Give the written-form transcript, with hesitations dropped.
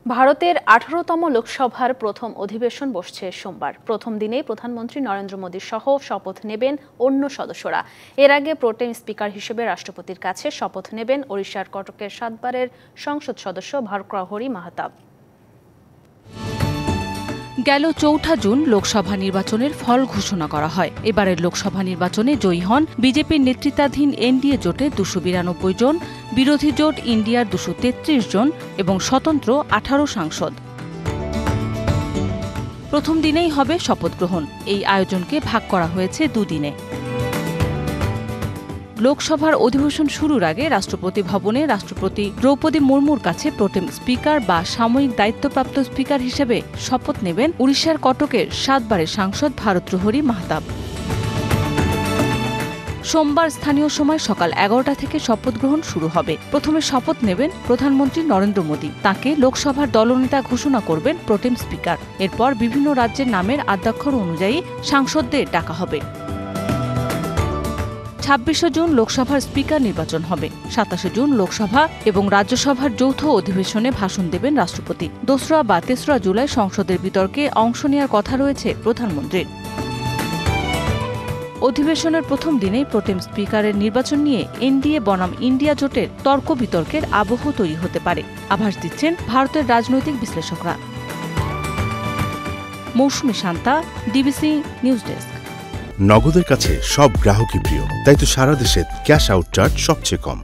ভারতের 18তম লোকসভার প্রথম অধিবেশন বসছে সোমবার। প্রথম দিনেই প্রধানমন্ত্রী নরেন্দ্র মোদী সহ শপথ নেবেন অন্য সদস্যরা। এর আগে প্রোটেম স্পিকার হিসেবে রাষ্ট্রপতির কাছে শপথ নেবেন ওড়িশার কটকের 7 বারের সংসদ সদস্য ভার্তৃহরি মাহতাব। গেল 4 জুন লোকসভা নির্বাচনের ফল ঘোষণা করা হয়। এবারের লোকসভা নির্বাচনে জয়ী হন বিজেপির নেতৃত্বাধীন এনডিএ জোটে 292 জন, বিরোধী জোট ইন্ডিয়ার 233 জন এবং স্বতন্ত্র 18 সাংসদ। প্রথম দিনেই হবে শপথ গ্রহণ। এই আয়োজনকে ভাগ করা হয়েছে দুদিনে। লোকসভার অধিবেশন শুরুর আগে রাষ্ট্রপতি ভবনে রাষ্ট্রপতি দ্রৌপদী মুর্মুর কাছে প্রোটেম স্পিকার বা সাময়িক দায়িত্বপ্রাপ্ত স্পিকার হিসেবে শপথ নেবেন ওড়িশার কটকের 7 বারের সাংসদ ভার্তৃহরি মাহতাব। সোমবার স্থানীয় সময় সকাল 11টা থেকে শপথ গ্রহণ শুরু হবে। প্রথমে শপথ নেবেন প্রধানমন্ত্রী নরেন্দ্র মোদী। তাকে লোকসভার দলনেতা ঘোষণা করবেন প্রোটেম স্পিকার। এরপর বিভিন্ন রাজ্যের নামের আদ্যাক্ষর অনুযায়ী সাংসদদের ডাকা হবে। 26 জুন লোকসভার স্পিকার নির্বাচন হবে। 27 জুন লোকসভা এবং রাজ্যসভার যৌথ অধিবেশনে ভাষণ দেবেন রাষ্ট্রপতি। 2রা বা 3রা জুলাই সংসদের বিতর্কে অংশ নেওয়ার কথা রয়েছে প্রধানমন্ত্রীর। অধিবেশনের প্রথম দিনেই প্রোটেম স্পিকারের নির্বাচন নিয়ে এনডিএ বনাম ইন্ডিয়া জোটের তর্ক বিতর্কের আবহ তৈরি হতে পারে, আভাস দিচ্ছেন ভারতের রাজনৈতিক বিশ্লেষকরা। মৌসুমী শান্তা, ডিবিসি নিউজ ডেস্ক। নগদের কাছে সব গ্রাহকই প্রিয়, তাই তো সারা দেশে ক্যাশ আউট চার্জ সবচেয়ে কম।